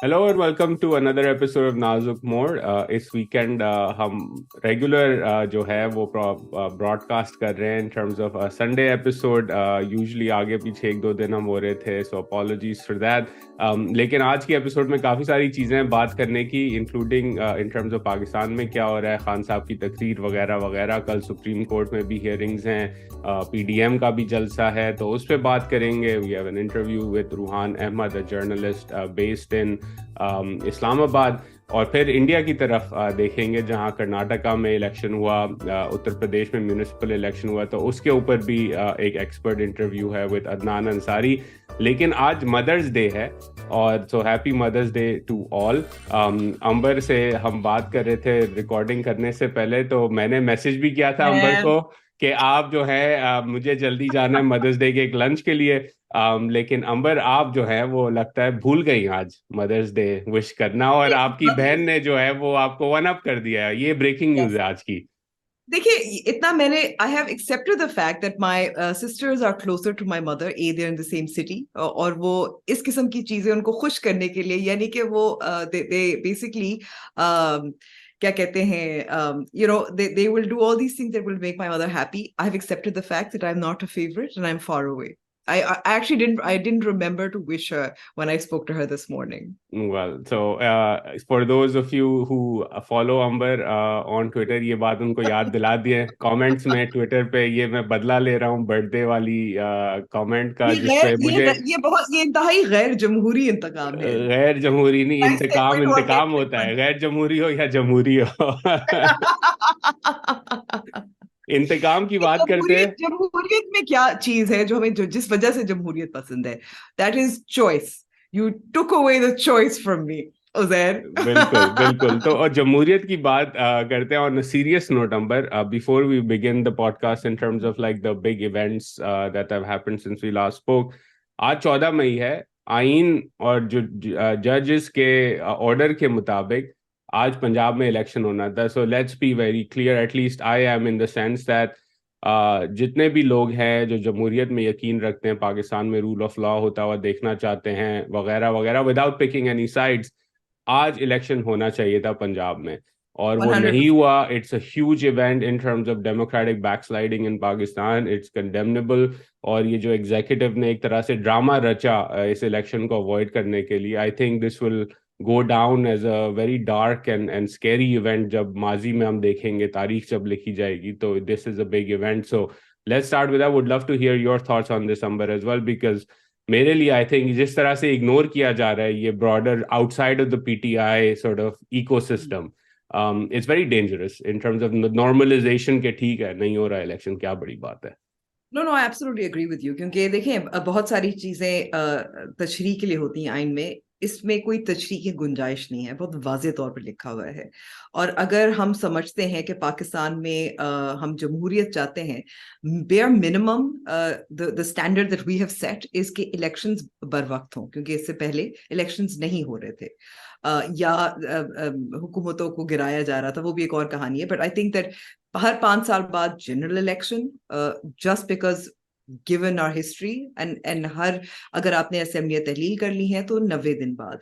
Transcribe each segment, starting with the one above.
Hello और welcome to another episode of Nazuk Mod. इस weekend हम रेगुलर जो है वो ब्रॉडकास्ट कर रहे हैं इन terms of Sunday episode. Usually आगे पीछे एक दो दिन हम हो रहे थे, सो अपॉलॉजीज फॉर दैट। लेकिन आज की एपिसोड में काफ़ी सारी चीज़ें हैं बात करने की, including in terms of Pakistan में क्या हो रहा है, खान साहब की तकरीर वगैरह वगैरह। कल सुप्रीम कोर्ट में भी हियरिंग्स हैं, पीडीएम का भी जलसा है, तो उस पर बात करेंगे। We have an interview with Roohan Ahmed, a journalist based in Islamabad. और फिर इंडिया की तरफ देखेंगे जहां कर्नाटका में इलेक्शन हुआ, उत्तर प्रदेश में म्यूनिसिपल इलेक्शन हुआ, तो उसके ऊपर भी एक एक्सपर्ट इंटरव्यू है विद अदनान अंसारी। लेकिन आज मदर्स डे है, और so happy mother's day to all. Amber से हम बात कर रहे थे रिकॉर्डिंग करने से पहले, तो मैंने मैसेज भी किया था अंबर मैं को कि आप जो है मुझे जल्दी जाना है मदर्स डे के एक लंच के लिए। लेकिन अंबर आप जो है वो लगता है भूल गई आज मदर्स डे विश करना, और आपकी बहन ने जो है वो आपको वन अप कर दिया है। ये ब्रेकिंग न्यूज yes. है आज की। देखिए, इतना मैंने I have accepted the fact that my sisters are closer to my mother, a they in the same city, और वो इस किस्म की चीजें उनको खुश करने के लिए, यानी कि वो दे बेसिकली क्या कहते हैं, they will do all these things that will make my mother happy. I have accepted the fact that I am not a favourite and I am far away. I actually didn't remember to wish her when I spoke to her this morning. Well, so for those of you who follow Amber on Twitter, ये बात उनको याद दिला दिए comments में Twitter पे। ये मैं बदला ले रहा हूँ बर्थडे वाली कमेंट का, ये गैर जिसपे मुझे ये बहुत ये इंतहाई गैर जमहूरी इंतकाम है. गैर जमहूरी नहीं, Nice Inteqam segue to our Inteqam next होता है, segment. गैर जमहूरी हो या जमहूरी हो। इंतकाम की बात करते जमहूरियत हैं। जमहूरियत में क्या चीज है जो हमें जिस वजह से जमहूरियत पसंद है? That is choice. You took away the choice from me, Uzair. बिल्कुल बिल्कुल। तो और जमहूरियत की बात करते हैं on a serious note Amber, before we begin the podcast in terms of like the big events that have happened since we last spoke. आज 14 मई है। आइन और जो जजेस के ऑर्डर के मुताबिक आज पंजाब में इलेक्शन होना था। So let's be very clear, at least I am in the sense that जितने भी लोग हैं जो जमहूरियत में यकीन रखते हैं, पाकिस्तान में रूल ऑफ लॉ होता हुआ देखना चाहते हैं वगैरह वगैरह, विदाउट पिकिंग एनी साइड्स, आज इलेक्शन होना चाहिए था पंजाब में, और वो नहीं 100%. हुआ। It's a huge event in terms of democratic backsliding in Pakistan, it's condemnable. और ये जो एग्जीक्यूटिव ने एक तरह से ड्रामा रचा इस इलेक्शन को अवॉइड करने के लिए, I think this will go down as a very dark and scary event. जब माजी में हम देखेंगे, तारीख जब लिखी जाएगी, तो this is a big event. So let's start with, I would love to hear your thoughts on this Amber as well, because मेरे लिए आई थिंक जिस तरह से इग्नोर किया जा रहा है ये broader outside of the PTI sort of ecosystem, it's very dangerous in terms of normalization के। ठीक है, नहीं हो रहा इलेक्शन, क्या बड़ी बात है। No no, I absolutely agree with you, क्योंकि देखें, बहुत सारी चीजें तशरीह के लिए होती हैं आइन में. इसमें कोई तशरीह की गुंजाइश नहीं है, बहुत वाज़ेह तौर पर लिखा हुआ है. और अगर हम समझते हैं कि पाकिस्तान में हम जमहूरियत चाहते हैं, bare minimum the standard that we have set is कि इलेक्शंस बर वक्त हों, क्योंकि इससे पहले इलेक्शंस नहीं हो रहे थे. या हुकूमतों को गिराया जा रहा था, वो भी एक और कहानी है. बट आई थिंक दैट हर 5 साल बाद general election, just because given our history and हर, अगर आपने असेंबली तहलील कर ली है तो 90 दिन बाद.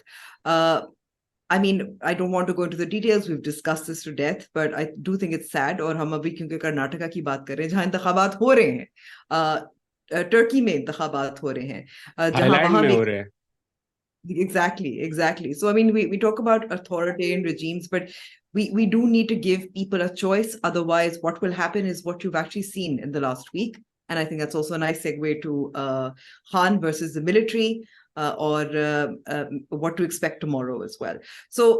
I mean, I don't want to go into the details, we have discussed this to death, but I do think it's sad. और हम अभी क्योंकि कर्नाटका की बात कर रहे हैं, जहां इंतखाबात हो रहे हैं, टर्की में इंतखाबात हो रहे हैं, जहां थाईलैंड वहां में भी. हो रहे हैं। Exactly. So, I mean, we talk about authoritarian regimes, but we do need to give people a choice. Otherwise, what will happen is what you've actually seen in the last week. And I think that's also a nice segue to Han versus the military, or what to expect tomorrow as well. So,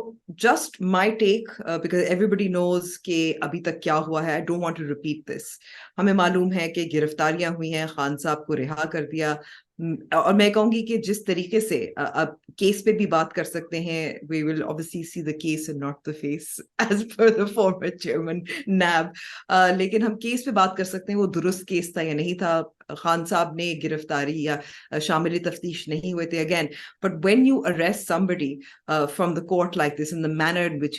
just my take, because everybody knows कि अभी तक क्या हुआ है. I don't want to repeat this. हमें मालूम है कि गिरफ्तारियां हुई हैं, खान साहब को रिहा कर दिया. और मैं कहूंगी कि जिस तरीके से अब केस पे भी बात कर सकते हैं, we will obviously see the case and not the face, as per the former chairman NAB. लेकिन हम केस पे बात कर सकते हैं, वो दुरुस्त केस था या नहीं था. खान साहब ने गिरफ्तारी या शामिल तफ्तीश नहीं हुए थे again, but when you arrest somebody from the court like this in the manner in which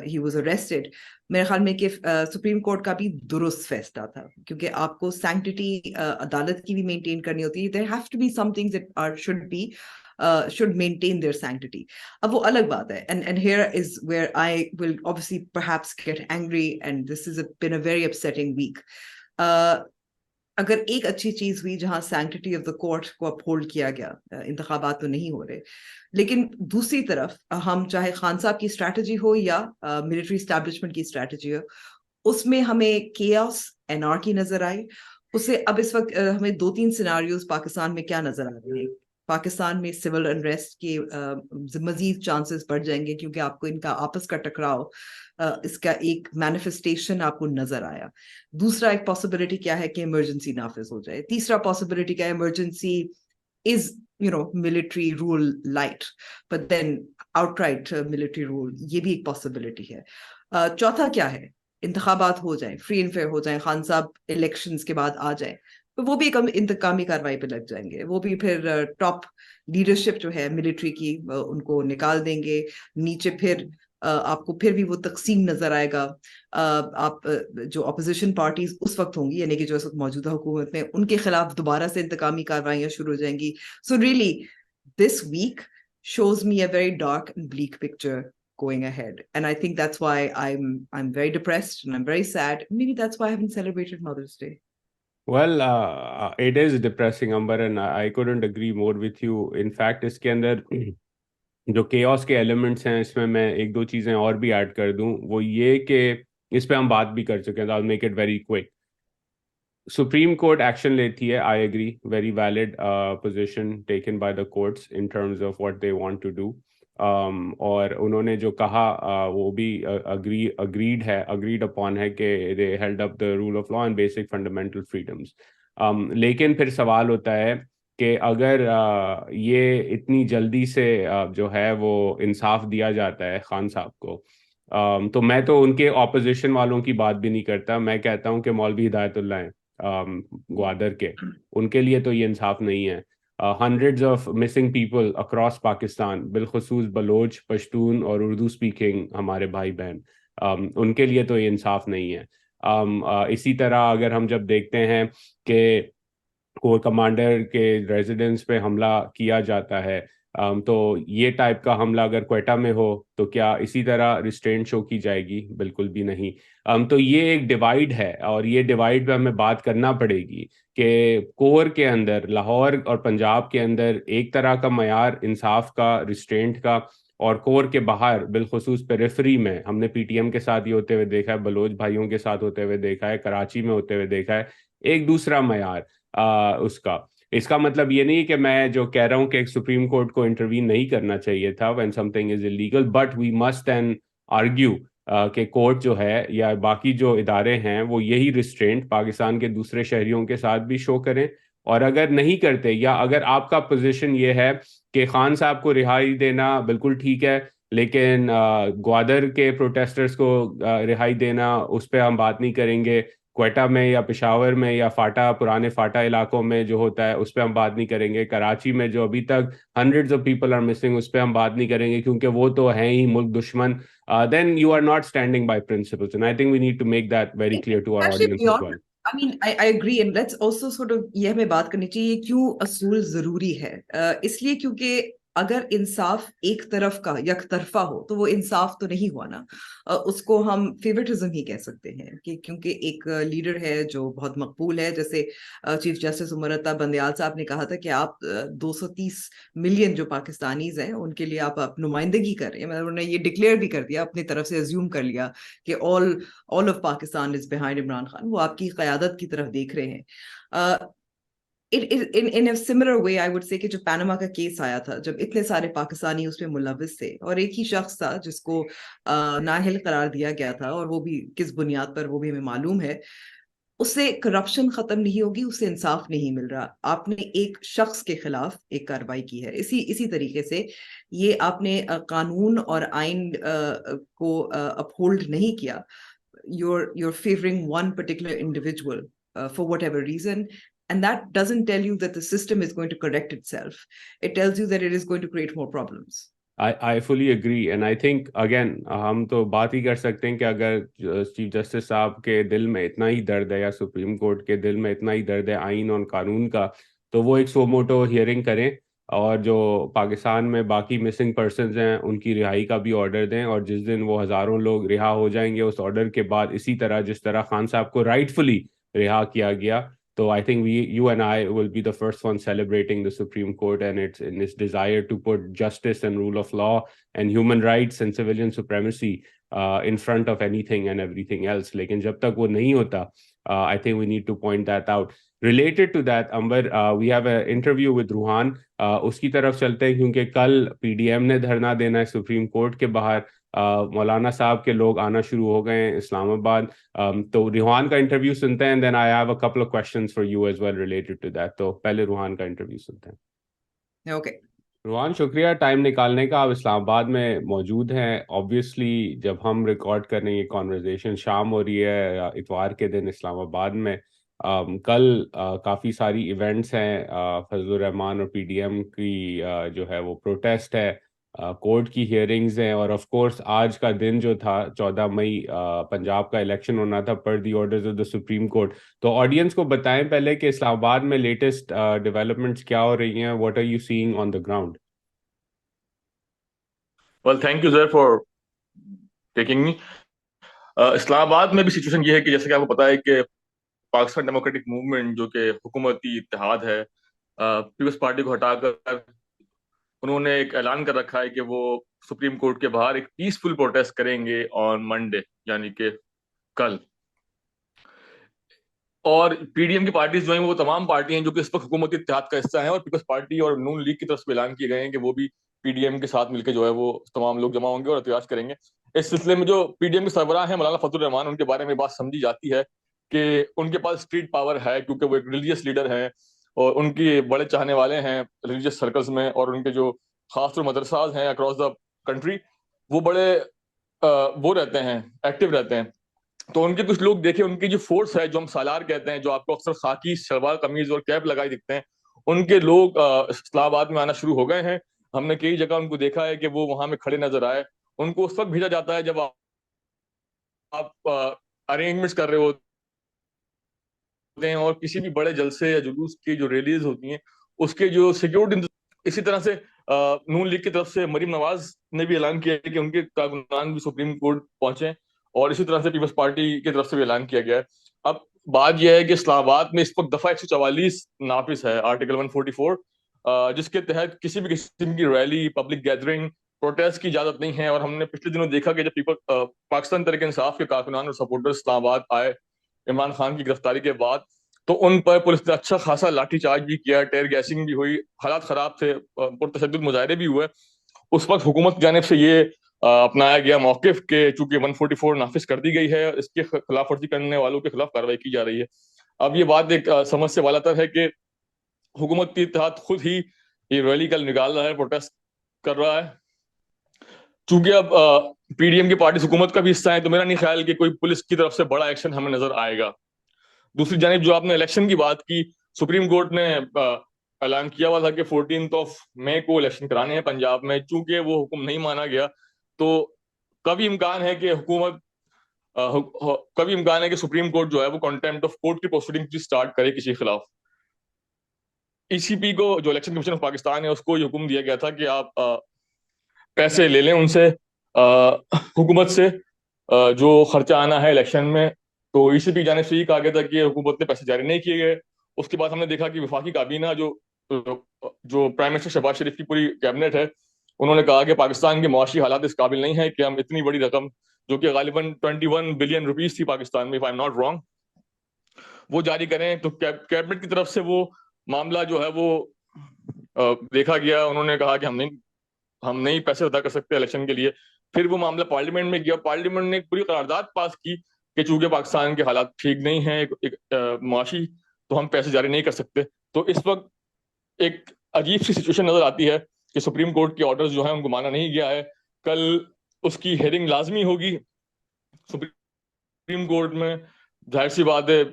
he was arrested, मेरे ख्याल में कि सुप्रीम कोर्ट का भी दुरुस्त फैसला था, क्योंकि आपको सैंक्टिटी अदालत की भी मेंटेन करनी होती है. There have to be some things that are should maintain their sanctity. अब वो अलग बात है, and here is where I will obviously perhaps get angry, and this has been a very upsetting week. अगर एक अच्छी चीज हुई जहां सैंक्टिटी ऑफ द कोर्ट को अपहोल्ड किया गया, इंतखाबात तो नहीं हो रहे, लेकिन दूसरी तरफ हम चाहे खान साहब की स्ट्रैटेजी हो या मिलिट्री एस्टैब्लिशमेंट की स्ट्रैटेजी हो, उसमें हमें केओस एनार्की नजर आई. उसे अब इस वक्त हमें 2-3 सिनारियोज पाकिस्तान में क्या नजर आ रहे हैं. पाकिस्तान में सिविल अनरेस्ट के मजीद चांसेस बढ़ जाएंगे, क्योंकि आपको इनका आपस का टकराव, इसका एक मैनिफेस्टेशन आपको नजर आया. दूसरा एक पॉसिबिलिटी क्या है कि इमरजेंसी नाफिज हो जाए. तीसरा पॉसिबिलिटी क्या है, emergency is military rule light, but then outright military rule, ये भी एक पॉसिबिलिटी है. चौथा क्या है, इंतखाबात हो जाए, फ्री एंड फेयर हो जाए, खान साहब इलेक्शंस के बाद आ जाए, तो वो भी एक इंतकामी कार्रवाई पे लग जाएंगे. वो भी फिर टॉप लीडरशिप जो है मिलिट्री की, उनको निकाल देंगे. नीचे फिर आपको फिर भी वो तकसीम नजर आएगा. आप जो अपोजिशन पार्टीज उस वक्त होंगी, यानी कि जो इस वक्त मौजूदा हुकूमत में, उनके खिलाफ दोबारा से इंतकामी कार्रवाइयां शुरू हो जाएंगी. So really this week shows me a very dark and bleak picture going ahead, and I think that's why I'm very depressed and I'm very sad. Maybe that's why I haven't celebrated Mother's Day. Well, it is depressing, Amber, and I couldn't agree more with you. In fact, इसके अंदर जो chaos के elements हैं, इसमें मैं एक दो चीज़ें और भी ऐड कर दूं. वो ये कि इस पे हम बात भी कर चुके हैं, तो I'll make it very quick. Supreme court action लेती है, I agree, very valid position taken by the courts in terms of what they want to do. और उन्होंने जो कहा वो भी अग्रीड अपॉन है कि दे held up the rule of law and basic fundamental freedoms. लेकिन फिर सवाल होता है कि अगर ये इतनी जल्दी से जो है वो इंसाफ दिया जाता है खान साहब को, तो मैं तो उनके ऑपोजिशन वालों की बात भी नहीं करता. मैं कहता हूँ कि मौलवी हिदायतुल्लाह हैं ग्वादर के, उनके लिए तो ये इंसाफ नहीं है. hundreds of missing people across Pakistan, बिलखुसूस बलोच, पश्तून और उर्दू स्पीकिंग हमारे भाई बहन, उनके लिए तो ये इंसाफ नहीं है. इसी तरह अगर हम जब देखते हैं कि कोर कमांडर के रेजिडेंस पे हमला किया जाता है, तो ये टाइप का हमला अगर क्वेटा में हो तो क्या इसी तरह रिस्ट्रेंट शो की जाएगी? बिल्कुल भी नहीं. तो ये एक डिवाइड है, और ये डिवाइड पे हमें बात करना पड़ेगी कि कोर के अंदर, लाहौर और पंजाब के अंदर एक तरह का मयार इंसाफ का, रिस्ट्रेंट का, और कोर के बाहर बिलखुसूस पेरिफेरी में हमने पीटीएम के साथ ये होते हुए देखा है, बलोच भाइयों के साथ होते हुए देखा है, कराची में होते हुए देखा है, एक दूसरा मयार उसका. इसका मतलब ये नहीं कि मैं जो कह रहा हूं कि सुप्रीम कोर्ट को इंटरवीन नहीं करना चाहिए था when something is illegal, but we must and argue कि कोर्ट जो है या बाकी जो इदारे हैं वो यही रिस्ट्रेंट पाकिस्तान के दूसरे शहरियों के साथ भी शो करें. और अगर नहीं करते, या अगर आपका पोजीशन ये है कि खान साहब को रिहाई देना बिल्कुल ठीक है, लेकिन ग्वादर के प्रोटेस्टर्स को रिहाई देना, उस पर हम बात नहीं करेंगे, क्वेटा में या पेशावर में या फाटा, पुराने फाटा इलाकों में जो होता है उस पर हम बात नहीं करेंगे, कराची में जो अभी तक hundreds of people are missing उस पर हम बात नहीं करेंगे, क्योंकि वो तो हैं ही मुल्क दुश्मन, then you are not standing by principles, and I think we need to make that very clear to our audience as well. I mean, I agree, and let's also sort of ये हमें बात करनी चाहिए क्यों असूल जरूरी है. इसलिए क्योंकि अगर इंसाफ एक तरफ का, एक तरफा हो, तो वो इंसाफ तो नहीं हुआ ना. उसको हम फेवरेटिज्म ही कह सकते हैं, कि क्योंकि एक लीडर है जो बहुत मकबूल है, जैसे चीफ जस्टिस उमर अता बंदयाल साहब ने कहा था कि आप 230 मिलियन जो पाकिस्तानीज हैं उनके लिए आप नुमाइंदगी कर रहे हैं. मतलब उन्होंने ये डिक्लेयर भी कर दिया, अपनी तरफ से अज्यूम कर लिया कि all of Pakistan is behind Imran Khan, वो आपकी क़यादत की तरफ देख रहे हैं. in a similar way, I would say कि जो पैनामा का केस आया था, जब इतने सारे पाकिस्तानी उसमें मुलविस थे और एक ही शख्स था जिसको नाअहल करार दिया गया था, और वो भी किस बुनियाद पर वो भी हमें मालूम है, उससे करप्शन खत्म नहीं होगी, उससे इंसाफ नहीं मिल रहा. आपने एक शख्स के खिलाफ एक कार्रवाई की है, इसी तरीके से ये आपने कानून और आइन को अपहोल्ड नहीं किया. You're favoring one particular individual for whatever reason, And that doesn't tell you that the system is going to correct itself. It tells you that it is going to create more problems. I fully agree and I think again हम तो बात ही कर सकते हैं कि अगर chief justice साहब के दिल में इतना ही दर्द है या सुप्रीम कोर्ट के दिल में इतना ही दर्द है आइन और कानून का, तो वो एक सोमोटो हियरिंग करें और जो पाकिस्तान में बाकी मिसिंग पर्सन्स हैं उनकी रिहाई का भी ऑर्डर दें, और जिस दिन वो हज़ारों लोग रिहा हो जाएंगे उस ऑर्डर के बाद, इसी तरह जिस तरह खान साहब को राइटफुली रिहा किया गया, so I think you and I will be the first ones celebrating the Supreme Court and its desire to put justice and rule of law and human rights and civilian supremacy in front of anything and everything else. लेकिन जब तक वो नहीं होता, I think we need to point that out. Related to that, Amber, we have an interview with Roohan. उसकी तरफ चलते हैं क्योंकि कल PDM ने धरना देना है सुप्रीम कोर्ट के बाहर. मौलाना साहब के लोग आना शुरू हो गए हैं इस्लामाबाद. तो रूहान का इंटरव्यू सुनते हैं, then I have a couple of questions for you as well related to that. तो पहले रूहान का इंटरव्यू सुनते हैं. ओके रूहान, शुक्रिया टाइम निकालने का. आप इस्लामाबाद में मौजूद हैं. ऑब्वियसली जब हम रिकॉर्ड कर रहे हैं ये कॉन्वर्जेशन शाम हो रही है इतवार के दिन इस्लामाबाद में. कल काफ़ी सारी इवेंट्स हैं. फजलुर रहमान और पीडीएम की जो है वो प्रोटेस्ट है, कोर्ट की हियरिंग्स हैं, और ऑफ कोर्स आज का दिन जो था 14 मई, पंजाब का इलेक्शन होना था पर दी orders of the supreme court. तो ऑडियंस को बताएं पहले कि इस्लामाबाद में लेटेस्ट डेवलपमेंट्स क्या हो रही हैं. What are you seeing on the ground? Well, thank you sir for taking me. Islamabad में भी सिचुएशन ये है कि जैसे कि आपको पता है कि पाकिस्तान डेमोक्रेटिक मूवमेंट जो कि हुकूमती इत्तेहाद है, पीपल्स पार्टी को हटाकर उन्होंने एक ऐलान कर रखा है कि वो सुप्रीम कोर्ट के बाहर एक पीसफुल प्रोटेस्ट करेंगे ऑन मंडे, यानी कि कल. और पीडीएम की पार्टीज जो हैं वो तमाम पार्टी हैं जो कि इस वक्त हुकूमती इत्तेहाद का हिस्सा हैं, और पीपल्स पार्टी और नून लीग की तरफ से ऐलान किए गए हैं कि वो भी पीडीएम के साथ मिलकर जो है वो तमाम लोग जमा होंगे और एहतजाज करेंगे. इस सिलसिले में जो पीडीएम के सरबराह हैं मौलाना फजलुर रहमान, उनके बारे में बात समझी जाती है कि उनके पास स्ट्रीट पावर है क्योंकि वो एक रिलीजियस लीडर हैं और उनके बड़े चाहने वाले हैं रिलीजियस सर्कल्स में, और उनके जो खासतौर मदरसाज हैं अक्रॉस द कंट्री वो बड़े वो रहते हैं, एक्टिव रहते हैं. तो उनके कुछ लोग देखे, उनकी जो फोर्स है जो हम सालार कहते हैं, जो आपको अक्सर खाकी शलवार कमीज और कैप लगाए दिखते हैं, उनके लोग इस्लामाबाद में आना शुरू हो गए हैं. हमने कई जगह उनको देखा है कि वो वहां में खड़े नजर आए. उनको उस वक्त भेजा जाता है जब आप अरेंजमेंट्स कर रहे होते हैं और किसी भी बड़े जलसे या जुलूस की जो रैलीज होती हैं उसके जो सिक्योरिटी. इसी तरह से नून लीग की तरफ से मरीम नवाज ने भी ऐलान किया है कि उनके कारकुनान भी सुप्रीम कोर्ट पहुंचे, और इसी तरह से पीपल्स पार्टी की तरफ से भी ऐलान किया गया है. अब बात यह है कि इस्लामाबाद में इस वक्त दफा 144 नाफिज है, आर्टिकल 144, जिसके तहत किसी भी किस्म की रैली, पब्लिक गैदरिंग, प्रोटेस्ट की इजाजत नहीं है. और हमने पिछले दिनों देखा कि जब पाकिस्तान तहरीक इंसाफ के कारकुनान और सपोर्टर्स इस्लामाबाद आए इमरान खान की गिरफ्तारी के बाद, तो उन पर पुलिस ने अच्छा खासा लाठीचार्ज भी किया, टेयर गैसिंग भी हुई, हालात खराब थे, पुरतशद्दुद मुजाहरे भी हुए. उस वक्त हुकूमत की जानिब से ये अपनाया गया मौकिफ के चूंकि 144 नाफिज कर दी गई है, इसके खिलाफ वर्जी करने वालों के खिलाफ कार्रवाई की जा रही है. अब ये बात एक समझ से वाला तर है कि हुकूमत की इत्तेहाद खुद ही ये रैली कल निकाल रहा है, प्रोटेस्ट कर रहा है. चूंकि अब पीडीएम की पार्टी हुकूमत का भी हिस्सा है, तो मेरा नहीं ख्याल कि कोई पुलिस की तरफ से बड़ा एक्शन हमें नजर आएगा. दूसरी जानिब जो आपने इलेक्शन की बात की, सुप्रीम कोर्ट ने ऐलान किया हुआ था कि 14 मई को इलेक्शन कराने हैं पंजाब में. चूंकि वो हुक्म नहीं माना गया, तो कभी इम्कान है कि कभी इम्कान है कि सुप्रीम कोर्ट जो है वो कॉन्टेम्प्ट ऑफ कोर्ट की प्रोसीडिंग स्टार्ट करे किसी के खिलाफ. ईसीपी को, जो इलेक्शन कमीशन ऑफ पाकिस्तान है, उसको ये हुक्म दिया गया था कि आप पैसे ले लें उनसे, हुकूमत से, जो खर्चा आना है इलेक्शन में. तो ईसीपी जाने से ये कहा गया था कि हुकूमत ने पैसे जारी नहीं किए गए. उसके बाद हमने देखा कि वफाकी काबीना जो प्राइम मिनिस्टर शहबाज शरीफ की पूरी कैबिनेट है, उन्होंने कहा कि पाकिस्तान के मुआशी हालात इस काबिल नहीं है कि हम इतनी बड़ी रकम, जो कि गालिबन 21 बिलियन रुपीस थी पाकिस्तान में, if I am not wrong, वो जारी करें. तो कैबिनेट की तरफ से वो मामला जो है वो देखा गया. उन्होंने कहा कि हम नहीं पैसे अदा कर सकते इलेक्शन के लिए. फिर वो मामला पार्लियामेंट में गया. पार्लियामेंट ने एक पूरी करारदाद पास की कि चूंकि पाकिस्तान के हालात ठीक नहीं है मुआशी, तो हम पैसे जारी नहीं कर सकते. तो इस वक्त एक अजीब सी सिचुएशन नजर आती है कि सुप्रीम कोर्ट के ऑर्डर्स जो हैं उनको माना नहीं गया है. कल उसकी हेयरिंग लाजमी होगी सुप्रीम कोर्ट में. जाहिर सी बात है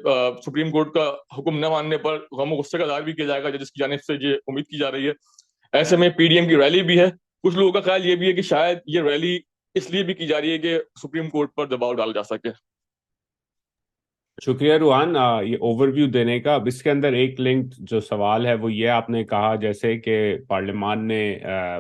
सुप्रीम कोर्ट का हुक्म न मानने पर गम गुस्से का इजहार भी किया जाएगा, जजेस की जानिब से ये उम्मीद की जा रही है। ऐसे में पीडीएम की रैली भी है। कुछ लोगों का ख्याल ये भी है कि शायद ये रैली इसलिए भी की जा रही है कि सुप्रीम कोर्ट पर दबाव डाला जा सके। शुक्रिया रूहान, ये ओवरव्यू देने का। अब इसके अंदर एक लिंक जो सवाल है वो ये आपने कहा जैसे कि पार्लियामान ने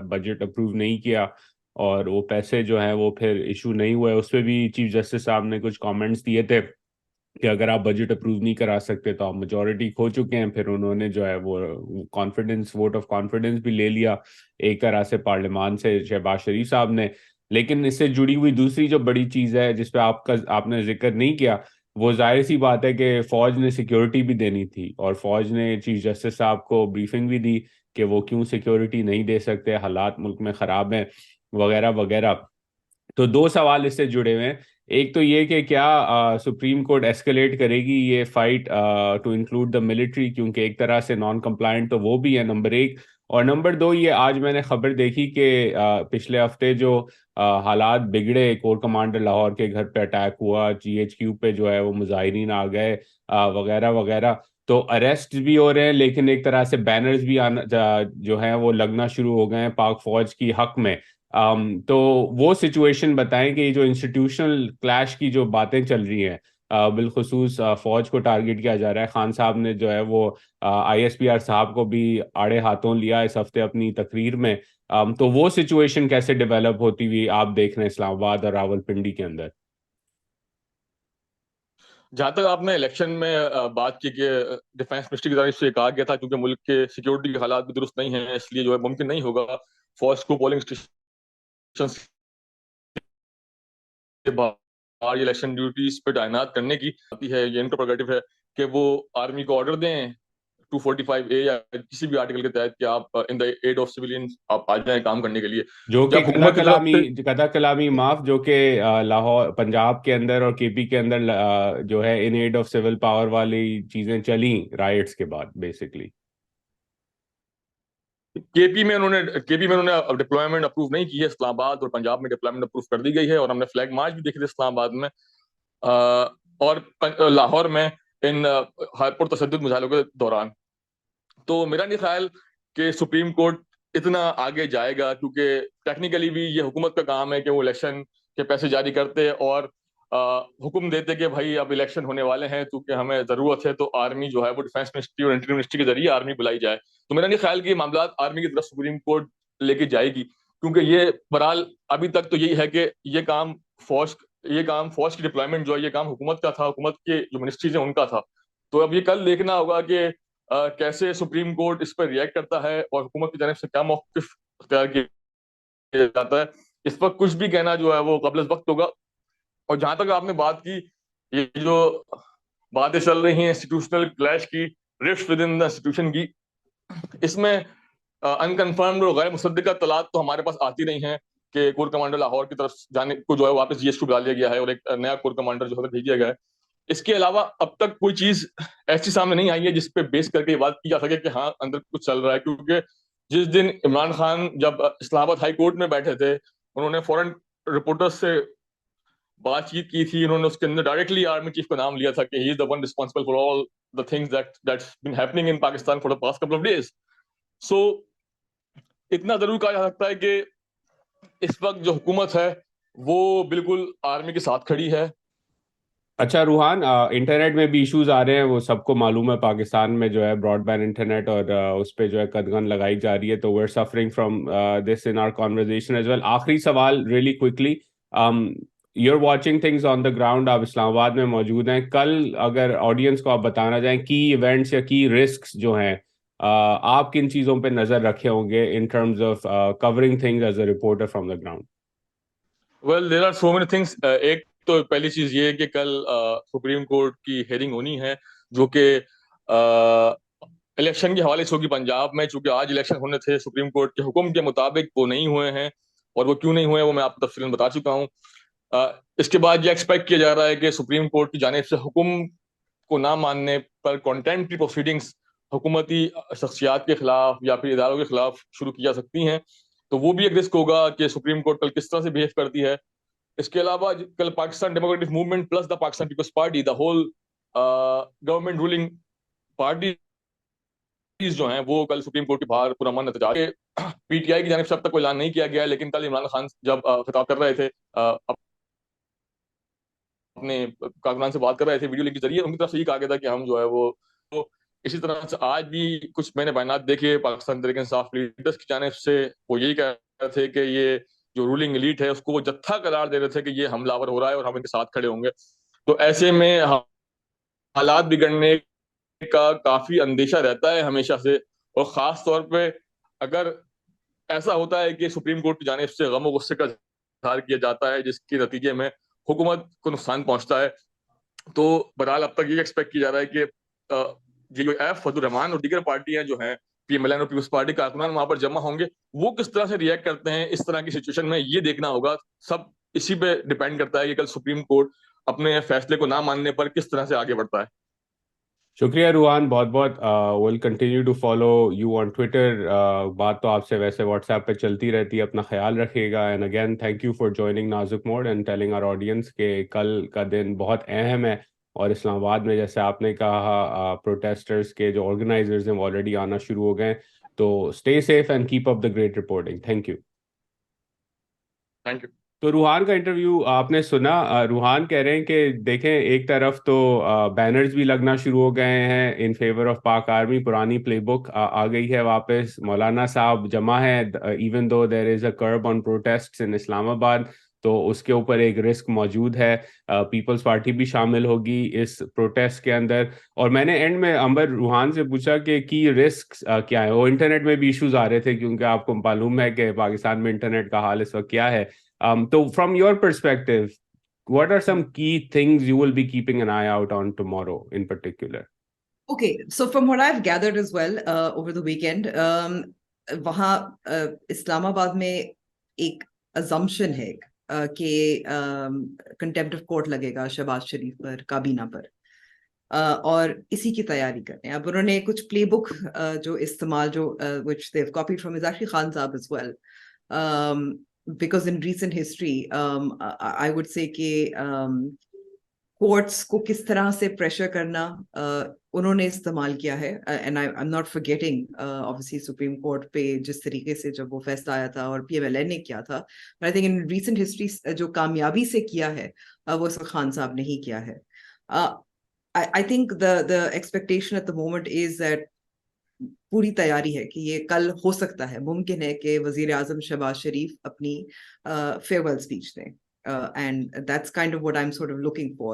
बजट अप्रूव नहीं किया और वो पैसे जो हैं वो फिर इशू नहीं हुए। उस पर भी चीफ जस्टिस साहब ने कुछ कमेंट्स दिए थे कि अगर आप बजट अप्रूव नहीं करा सकते तो आप मेजोरिटी खो चुके हैं। फिर उन्होंने जो है वो कॉन्फिडेंस वोट ऑफ कॉन्फिडेंस भी ले लिया एक तरह से पार्लियामान से, शहबाज शरीफ साहब ने। लेकिन इससे जुड़ी हुई दूसरी जो बड़ी चीज है जिस पे आपने जिक्र नहीं किया, वो जाहिर सी बात है कि फौज ने सिक्योरिटी भी देनी थी और फौज ने चीफ जस्टिस साहब को ब्रीफिंग भी दी कि वो क्यों सिक्योरिटी नहीं दे सकते, हालात मुल्क में खराब हैं वगैरह वगैरह। तो दो सवाल इससे जुड़े हुए हैं। एक तो ये कि क्या सुप्रीम कोर्ट एस्केलेट करेगी ये fight to include the military, क्योंकि एक तरह से नॉन कंप्लायंट तो वो भी है, नंबर एक। और नंबर दो, ये आज मैंने खबर देखी कि पिछले हफ्ते जो हालात बिगड़े, कोर कमांडर लाहौर के घर पे अटैक हुआ, जीएचक्यू पे जो है वो मुजाहिरीन आ गए वगैरह वगैरह। तो अरेस्ट भी हो रहे हैं लेकिन एक तरह से बैनर्स भी आना जो है वो लगना शुरू हो गए हैं पाक फौज की हक में। तो वो सिचुएशन बताएं कि ये जो इंस्टीट्यूशनल क्लैश की जो बातें चल रही हैं, बिलखुसूस फौज को टारगेट किया जा रहा है। खान साहब ने जो है वो आईएसपीआर साहब को भी आड़े हाथों लिया इस हफ्ते अपनी तकरीर में। तो वो सिचुएशन कैसे डेवलप होती हुई आप देख रहे हैं इस्लामाबाद और रावलपिंडी के अंदर? जहां तक आपने इलेक्शन में बात की कि डिफेंस मिनिस्ट्री की तरफ से कहा गया था क्योंकि मुल्क के सिक्योरिटी के हालात भी दुरुस्त नहीं है, इसलिए जो है मुमकिन नहीं होगा फौज को पोलिंग स्टेशन के बाहर इलेक्शन ड्यूटीज पे तैनात करने की आती है। ये इनका प्रोगेटिव है कि वो आर्मी को ऑर्डर दें 245A या किसी भी आर्टिकल के तहत कि आप in the aid of civilians आप आ जाएं काम करने के लिए। जो कि जब हुकूमत की तरफ से कदा कलामी माफ, जो कि लाहौर पंजाब के अंदर और केपी के अंदर जो है in aid of civil power वाली चीजें चली राइट्स के बाद बेसिकली। केपी में उन्होंने डिप्लॉयमेंट अप्रूव नहीं की है। इस्लामाबाद और पंजाब में डिप्लॉयमेंट अप्रूव कर दी गई है और हमने फ्लैग मार्च भी देखे थे इस्लामाबाद में और लाहौर में इन हाईपुर तशद्दुद मुजाहिरों के दौरान। तो मेरा नहीं ख्याल कि सुप्रीम कोर्ट इतना आगे जाएगा, क्योंकि टेक्निकली भी ये हुकूमत का काम है कि वो इलेक्शन के पैसे जारी करते और हुक्म देते कि भाई अब इलेक्शन होने वाले हैं, क्योंकि हमें जरूरत है तो आर्मी जो है वो डिफेंस मिनिस्ट्री और इंटीरियर मिनिस्ट्री के जरिए आर्मी बुलाई जाए। तो मेरा नहीं ख्याल कि मामला आर्मी की तरफ सुप्रीम कोर्ट लेके जाएगी, क्योंकि ये बहरहाल अभी तक तो यही है कि फौज ये काम फौज की डिप्लॉयमेंट जो है ये काम हुकूमत का था, हुकूमत के जो मिनिस्ट्रीज है उनका था। तो अब ये कल देखना होगा कि कैसे सुप्रीम कोर्ट इस पर रिएक्ट करता है और हुकूमत की जानब से क्या मौक़िफ़ अख्तियार किया जाता है। इस पर कुछ भी कहना जो है वो कबल वक्त होगा। और जहां तक आपने बात की, ये जो बातें चल रही हैं इंस्टीट्यूशनल क्लैश की, rift with in the institution की, इसमें अनकन्फर्म्ड और गैर मुसद्दिका तलात तो हमारे पास आती रही हैं कि कोर कमांडर लाहौर की तरफ जाने को जो है वापस जीएसटी बुला लिया गया है और एक नया कोर कमांडर जो है भेज दिया गया है। इसके अलावा अब तक कोई चीज ऐसी सामने नहीं आई है जिस पे बेस करके ये बात की जा सके कि हाँ अंदर कुछ चल रहा है, क्योंकि जिस दिन इमरान खान जब इस्लामाबाद हाई कोर्ट में बैठे थे, उन्होंने फॉरेन रिपोर्टर्स से बातचीत की थी। उन्होंने उसके अंदर डायरेक्टली आर्मी चीफ का नाम लिया था कि he is the one responsible for all the things that's been happening in Pakistan for the past couple of days. So इतना जरूर कहा जा सकता है कि इस वक्त जो हुकूमत है वो बिल्कुल आर्मी के साथ खड़ी है। अच्छा रूहान, इंटरनेट में भी इश्यूज आ रहे हैं, वो सबको मालूम है। पाकिस्तान में जो है ब्रॉडबैंड इंटरनेट और उस पे जो है कदगन लगाई जा रही है, तो we are suffering from this in our conversation as well. आखिरी सवाल really quickly, you are watching things on the ground, आप इस्लामाबाद में मौजूद हैं। कल अगर ऑडियंस को आप बताना चाहें की इवेंट्स या की रिस्क्स जो हैं, आप किन चीज़ों पे नज़र रखे होंगे in terms of covering things as a reporter from the ground? Well there are so many things. एक तो पहली चीज ये है कि कल सुप्रीम कोर्ट की हेयरिंग होनी है, जो कि इलेक्शन के हवाले से होगी पंजाब में। चूंकि आज इलेक्शन होने थे, सुप्रीम कोर्ट के हुक्म के मुताबिक वो नहीं हुए हैं, और वो क्यों नहीं हुए वो मैं आपको तफसीलन बता चुका हूँ। इसके बाद ये एक्सपेक्ट किया जा रहा है कि सुप्रीम कोर्ट की जानिब से हुक्म को ना मानने पर कॉन्टेम्प्ट की प्रोसीडिंग्स हुकूमती शख्सियात के खिलाफ या फिर इदारों के खिलाफ शुरू की जा सकती हैं। तो वो भी एक रिस्क होगा कि सुप्रीम कोर्ट कल किस तरह से बिहेव करती है। इसके अलावा कल Pakistan democratic movement plus the Pakistan people's party, the whole government ruling party जो हैं वो कल सुप्रीम कोर्ट के बाहर पुरअमन एहतजाज के पीटीआई की जानिब से अब तक कोई ऐलान नहीं किया गया है, लेकिन कल इमरान खान जब खिताब कर रहे थे, अपने कारकुनान से बात कर रहे थे वीडियो लिंक के जरिए, उनकी तरफ से ये कहा गया था कि हम जो है वो तो इसी तरह से आज भी कुछ मैंने बयान देखे पाकिस्तान तरीके इंसाफ लीडर्स की जानिब से, वो यही कह रहे थे कि ये जो रूलिंग एलीट है उसको वो जत्था करार दे रहे थे कि ये हमलावर हो रहा है और हम इनके साथ खड़े होंगे। तो ऐसे में हालात बिगड़ने का काफी अंदेशा रहता है हमेशा से, और खास तौर पे अगर ऐसा होता है कि सुप्रीम कोर्ट की जानिब से गम और गुस्से का इजहार किया जाता है जिसके नतीजे में हुकूमत को नुकसान पहुंचता है, तो बहरहाल अब तक ये एक्सपेक्ट किया जा रहा है कि ये जो एफ फजल रहमान और दीगर पार्टियां जो हैं, पीएमएलएन और पीपल्स पार्टी कारकुनान वहां पर जमा होंगे, वो किस तरह से रिएक्ट करते हैं इस तरह की सिचुएशन में, ये देखना होगा। सब इसी पे डिपेंड करता है कि कल सुप्रीम कोर्ट अपने फैसले को ना मानने पर किस तरह से आगे बढ़ता है। शुक्रिया रूहान, बहुत बहुत। Will continue to follow you on Twitter. बात तो आपसे वैसे व्हाट्सएप पे चलती रहती है, अपना ख्याल रखिएगा। And again thank you for joining Nazuk Mod and telling our audience के कल का दिन बहुत अहम है, और इस्लामाबाद में जैसे आपने कहा प्रोटेस्टर्स के जो ऑर्गेनाइजर्स हैं वो ऑलरेडी आना शुरू हो गए। तो stay safe and keep up the great reporting. Thank you. Thank you. तो रूहान का इंटरव्यू आपने सुना। रूहान कह रहे हैं कि देखें, एक तरफ तो बैनर्स भी लगना शुरू हो गए हैं in favour of Pak army, पुरानी प्लेबुक आ गई है वापस, मौलाना साहब जमा है, even though there is a curb on protests in Islamabad, तो उसके ऊपर एक रिस्क मौजूद है। पीपल्स पार्टी भी शामिल होगी इस प्रोटेस्ट के अंदर। और मैंने एंड में अंबर रूहान से पूछा कि की रिस्क क्या है। वो इंटरनेट में भी इश्यूज आ रहे थे, क्योंकि आपको मालूम है कि पाकिस्तान में इंटरनेट का हाल इस वक्त क्या है। So from your perspective, what are some key things you will be keeping an eye out on tomorrow in particular? Okay, so from what I've gathered as well over the weekend, वहाँ इस्लामाबाद में एक assumption है कि contempt of court लगेगा शहबाज शरीफ पर, काबीना पर, और इसी की तैयारी कर रहे हैं। अब उन्होंने कुछ प्लेबुक जो इस्तेमाल जो which they've copied from is actually Khan Saab as well. Because in recent history, I would say कि कोर्ट्स को किस तरह से प्रेशर करना उन्होंने इस्तेमाल किया है। And I am not forgetting obviously supreme court पे जिस तरीके से जब वो फैसला आया था और पीएमएलएन ने किया था, but I think in recent history जो कामयाबी से किया है वो इस वक्त खान साहब ने ही किया है। आई think the expectation eight the moment is that पूरी तैयारी है कि ये कल हो सकता है, मुमकिन है कि वजीर आजम शहबाज शरीफ अपनी फेयरवेल स्पीच दें, and that's kind of what I'm sort of looking for.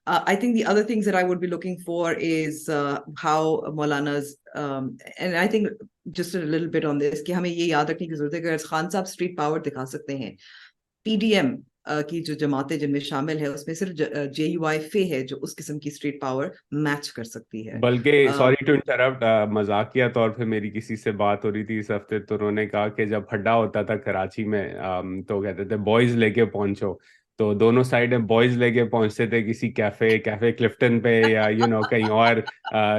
I think the other things that I would be looking for is how Maulana's and I think just a little bit on this कि हमें ये याद रखने की जरूरत है कि अगर खान साहब स्ट्रीट पावर दिखा सकते हैं, पीडीएम की जो जमातें जिनमें शामिल है उसमें सिर्फ जेयूआईफे है जो उस किस्म की स्ट्रीट पावर मैच कर सकती है। बल्कि सॉरी टू इंटरप्ट, मजाकिया तौर पे मेरी किसी से बात हो रही थी इस हफ्ते, तो उन्होंने कहा कि जब हड्डा होता था कराची में, तो कहते थे बॉयज लेके पहुंचो, तो दोनों साइड में बॉयज लेके पहुंचते थे किसी कैफे क्लिफ्टन पे या कहीं और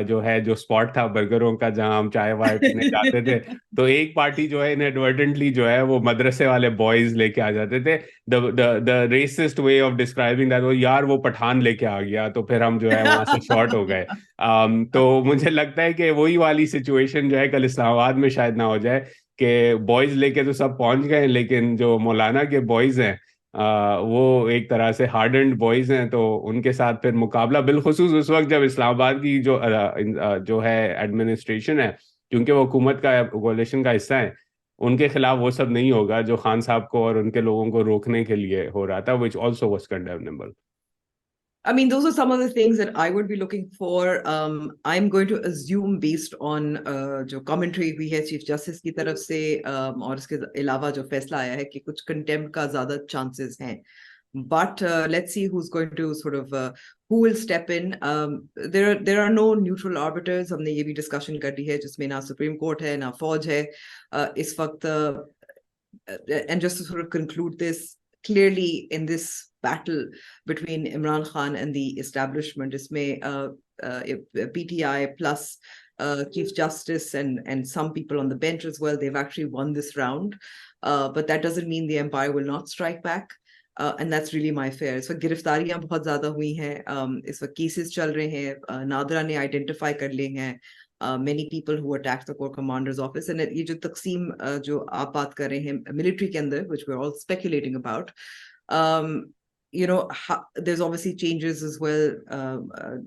जो है जो स्पॉट था बर्गरों का जहां हम चाय वाय पीने जाते थे, तो एक पार्टी जो है इनएडवर्टेंटली जो है वो मदरसे वाले बॉयज लेके आ जाते थे। The racist way of describing that, वो यार वो पठान लेके आ गया, तो फिर हम जो है वहां से शॉर्ट हो गए। तो मुझे लगता है कि वही वाली सिचुएशन जो है कल इस्लामाबाद में शायद ना हो जाए कि बॉयज लेके तो सब पहुंच गए, लेकिन जो मौलाना के बॉयज हैं वो एक तरह से हार्डेंड बॉयज हैं, तो उनके साथ फिर मुकाबला, बिलखुसूस उस वक्त जब इस्लामाबाद की जो है एडमिनिस्ट्रेशन है, क्योंकि वो हुकूमत का कोalition का हिस्सा है, उनके खिलाफ वो सब नहीं होगा जो खान साहब को और उनके लोगों को रोकने के लिए हो रहा था, which also was condemnable. I mean, those are some of the things that I would be looking for. I'm going to assume based on जो commentary हुई है चीफ जस्टिस की तरफ से, और इसके अलावा जो फैसला आया है कि कुछ contempt का ज्यादा chances हैं. But let's see who's going to sort of who will step in. There are no neutral arbiters. हमने ये भी discussion कर ली है जिसमें ना Supreme Court है ना फौज है इस वक्त. And just to sort of conclude this, clearly in this battle between Imran Khan and the establishment, इसमें PTI plus Chief Justice and some people on the bench as well, they've actually won this round. But that doesn't mean the empire will not strike back. and that's really my fear. इस वक्त गिरफ्तारियां बहुत ज्यादा हुई हैं, इस वक्त cases चल रहे हैं, नादरा ने आइडेंटिफाई कर लिए हैं many people who attacked the core commander's office, and ये जो तकसीम जो आप बात कर रहे हैं मिलिट्री के अंदर, which we're all speculating about, there's obviously changes as well.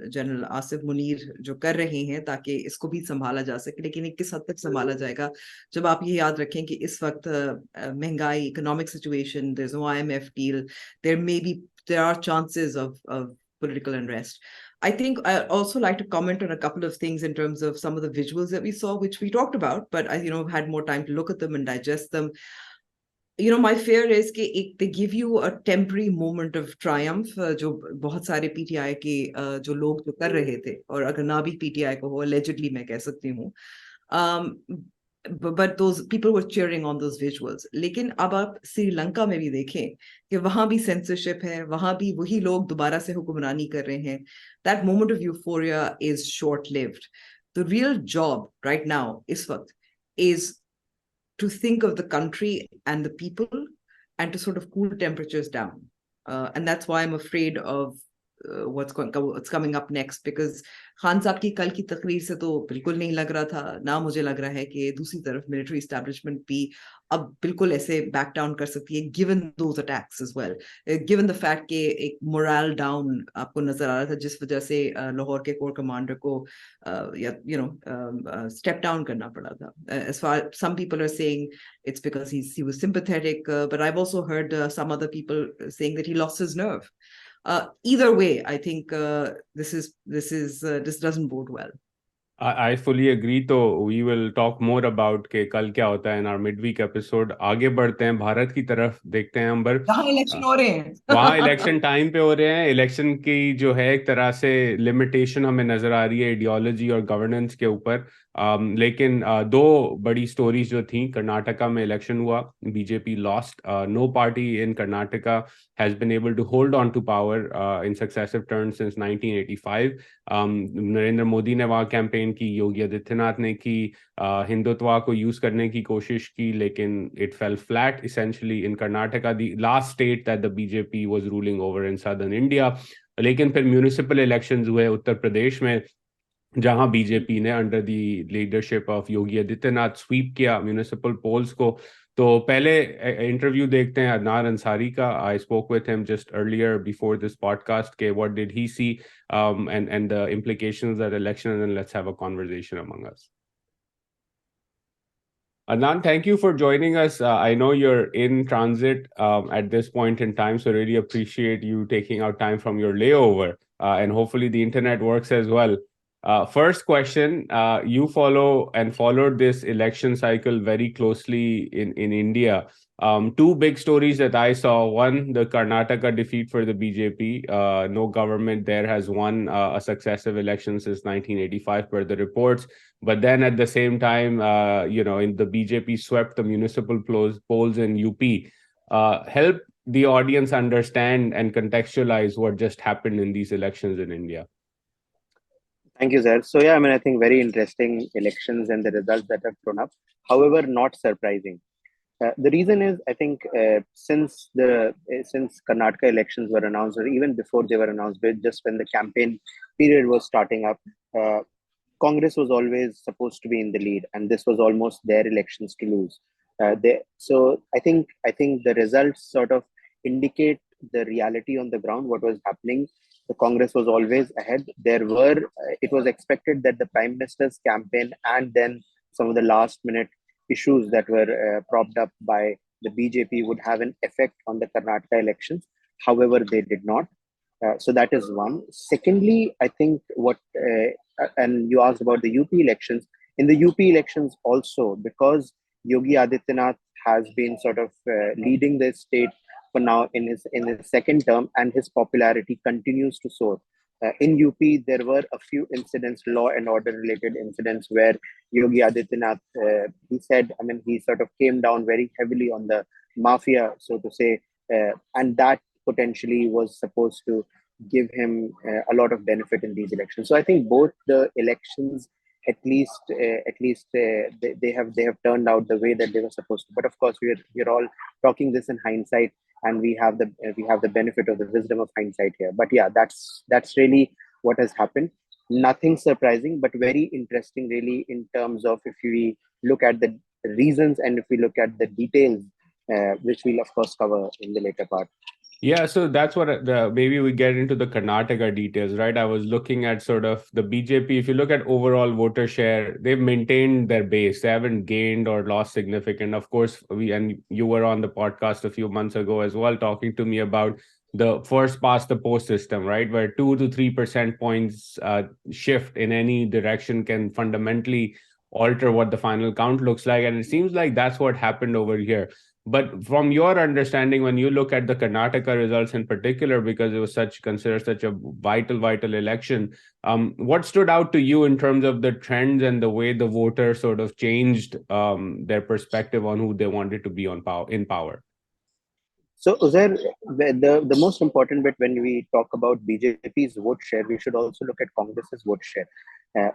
General Asif Munir जो कर रहे हैं ताकि इसको भी संभाला जा सके, लेकिन ये किस हद तक संभाला जाएगा जब आप ये याद रखें कि इस वक्त महंगाई, economic situation, there's no IMF deal, there are chances of political unrest. I think I also like to comment on a couple of things in terms of some of the visuals that we saw, which we talked about, but I had more time to look at them and digest them. My fear is कि they give you a temporary moment of triumph, जो बहुत सारे PTI के जो लोग जो कर रहे थे, और अगर ना भी PTI को हो, allegedly मैं कह सकती हूँ, but those people were cheering on those visuals. लेकिन अब आप श्रीलंका में भी देखें कि वहां भी censorship है, वहां भी वही लोग दोबारा से हुक्मरानी कर रहे हैं. That moment of euphoria is short-lived. The real job right now, इस वक्त, is to think of the country and the people and to sort of cool temperatures down. And that's why I'm afraid of what's coming up next, because Khan साहब की कल की तकरीर से तो बिल्कुल नहीं लग रहा था, ना मुझे लग रहा है कि दूसरी तरफ मिलिट्री एस्टैब्लिशमेंट भी अब बिल्कुल ऐसे बैक डाउन कर सकती है, given those attacks as well, given the fact कि एक मोरल डाउन आपको नजर आ रहा था जिस वजह से लाहौर के कोर कमांडर को स्टेप डाउन करना पड़ा था. As far some people are saying it's because he was sympathetic, but I've also heard some other people saying that he lost his nerve. Either way, I think this doesn't bode well. I fully agree. तो we will talk more about कि कल क्या होता है in our midweek episode. आगे बढ़ते हैं भारत की तरफ, देखते हैं अंबर. जहाँ इलेक्शन हो रहे हैं वहाँ इलेक्शन टाइम पे हो रहे हैं. इलेक्शन की जो है एक तरह से लिमिटेशन हमें नजर आ रही है आइडियोलॉजी और गवर्नेंस के ऊपर. लेकिन दो बड़ी स्टोरीज जो थी, कर्नाटका में इलेक्शन हुआ, BJP lost. No party in Karnataka has been able to hold on to power in successive turns since 1985. Narendra Modi ने वहाँ कैंपेन की, योगी आदित्यनाथ ने की, हिंदुत्व को यूज करने की कोशिश की, लेकिन it fell flat essentially in Karnataka, the last state that the BJP was ruling over in southern India. लेकिन फिर म्यूनिसिपल इलेक्शंस हुए उत्तर प्रदेश में, जहां बीजेपी ने under the leadership of Yogi Adityanath sweep किया म्यूनिसिपल पोल्स को. तो पहले इंटरव्यू देखते हैं अदनान अंसारी का. I spoke with him just earlier before this podcast के what did he see and the implications of that election, and then let's have a conversation among us. Adnan, thank you for joining us. I know you're in transit at this point in time, so really appreciate you taking out time from your layover, and hopefully the internet works as well. First question, you followed this election cycle very closely in India. Two big stories that I saw. One, the Karnataka defeat for the BJP. No government there has won a successive election since 1985 per the reports. But then at the same time, in the BJP swept the municipal polls in UP. Help the audience understand and contextualize what just happened in these elections in India. Thank you, sir. So yeah, I think very interesting elections and the results that have thrown up. However, not surprising. The reason is, I think, since Karnataka elections were announced, or even before they were announced, but just when the campaign period was starting up, Congress was always supposed to be in the lead, and this was almost their elections to lose. So I think the results sort of indicate the reality on the ground, what was happening. The Congress was always ahead. It was expected that the Prime Minister's campaign and then some of the last minute issues that were propped up by the BJP would have an effect on the Karnataka elections. However, they did not. So that is one. Secondly, I think and you asked about the UP elections. In the UP elections also, because Yogi Adityanath has been sort of leading the state for now in his second term, and his popularity continues to soar. In UP, there were a few incidents, law and order related incidents, where Yogi Adityanath, he sort of came down very heavily on the mafia, so to say, and that potentially was supposed to give him a lot of benefit in these elections. So I think both the elections they have turned out the way that they were supposed to. But of course, we're all talking this in hindsight, and we have the benefit of the wisdom of hindsight here. But yeah, that's really what has happened. Nothing surprising, but very interesting, really, in terms of if we look at the reasons and if we look at the details, which we'll of course cover in the later part. Yeah, so that's what maybe we get into the Karnataka details, right? I was looking at sort of the BJP. If you look at overall voter share, they've maintained their base. They haven't gained or lost significant. Of course, you were on the podcast a few months ago as well, talking to me about the first past the post system, right? Where 2 to 3% points shift in any direction can fundamentally alter what the final count looks like. And it seems like that's what happened over here. But from your understanding, when you look at the Karnataka results in particular, because it was considered such a vital election, what stood out to you in terms of the trends and the way the voters sort of changed their perspective on who they wanted to be in power? So, Uzair, the most important bit when we talk about BJP's vote share, we should also look at Congress's vote share.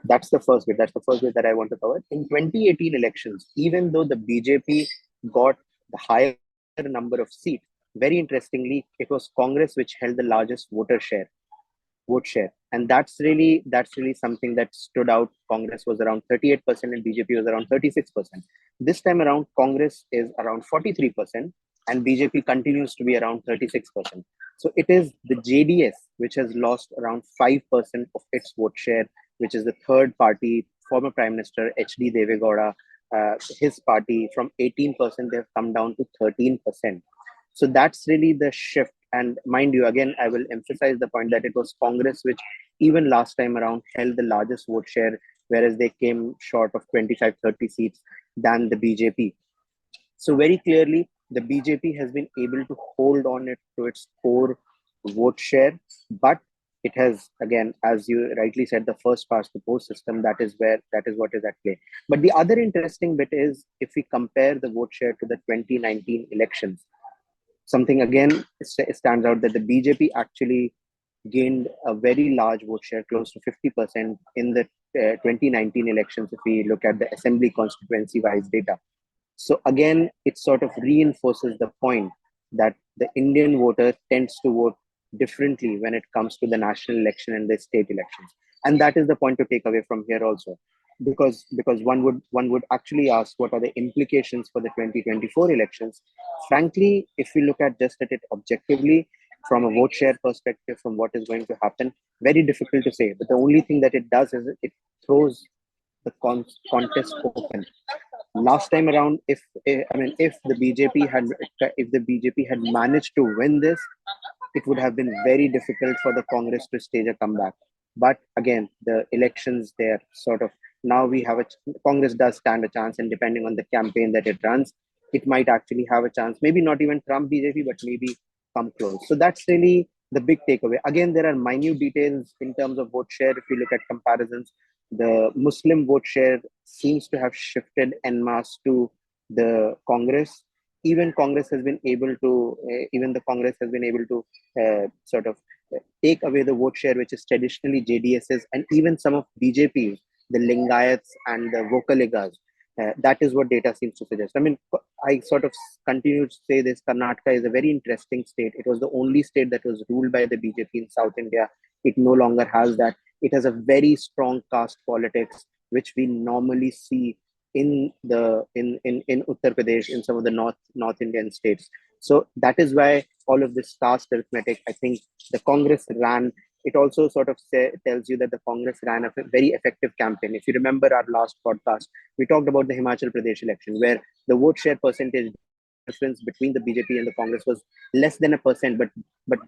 That's the first bit. That's the first bit that I want to cover. In 2018 elections, even though the BJP got the higher number of seats, very interestingly, it was Congress which held the largest vote share, and that's really something that stood out. Congress was around 38% and BJP was around 36%. This time around, Congress is around 43%. And BJP continues to be around 36%. So it is the JDS which has lost around 5% of its vote share, which is the third party, former Prime Minister H.D. Devegowda, his party, from 18%, they've come down to 13%. So that's really the shift. And mind you, again, I will emphasize the point that it was Congress which even last time around held the largest vote share, whereas they came short of 25-30 seats than the BJP. So very clearly, the BJP has been able to hold on to its core vote share, but it has, again, as you rightly said, the first past the post system, that is what is at play. But the other interesting bit is if we compare the vote share to the 2019 elections, something again stands out, that the BJP actually gained a very large vote share, close to 50% in the 2019 elections, if we look at the assembly constituency wise data. So again, it sort of reinforces the point that the Indian voter tends to vote differently when it comes to the national election and the state elections. And that is the point to take away from here also. Because one would actually ask, what are the implications for the 2024 elections? Frankly, if we look at it objectively, from a vote share perspective, from what is going to happen, very difficult to say. But the only thing that it does is it throws the contest open. Last time around, if the BJP had managed to win this, it would have been very difficult for the Congress to stage a comeback. But again, the elections, they're sort of, now we have Congress does stand a chance, and depending on the campaign that it runs, it might actually have a chance, maybe not even trump BJP, but maybe come close. So that's really the big takeaway. Again, there are minute details in terms of vote share. If you look at comparisons, the Muslim vote share seems to have shifted en masse to the Congress. Even the Congress has been able to sort of take away the vote share, which is traditionally JDS's, and even some of BJP, the Lingayats and the Vokaligas. That is what data seems to suggest. I mean, I sort of continue to say this, Karnataka is a very interesting state. It was the only state that was ruled by the BJP in South India. It no longer has that. It has a very strong caste politics, which we normally see in Uttar Pradesh, in some of the North Indian states. So that is why all of this caste arithmetic, I think the Congress ran. It also sort of tells you that the Congress ran a very effective campaign. If you remember our last podcast, we talked about the Himachal Pradesh election, where the vote share percentage difference between the BJP and the Congress was less than 1%, but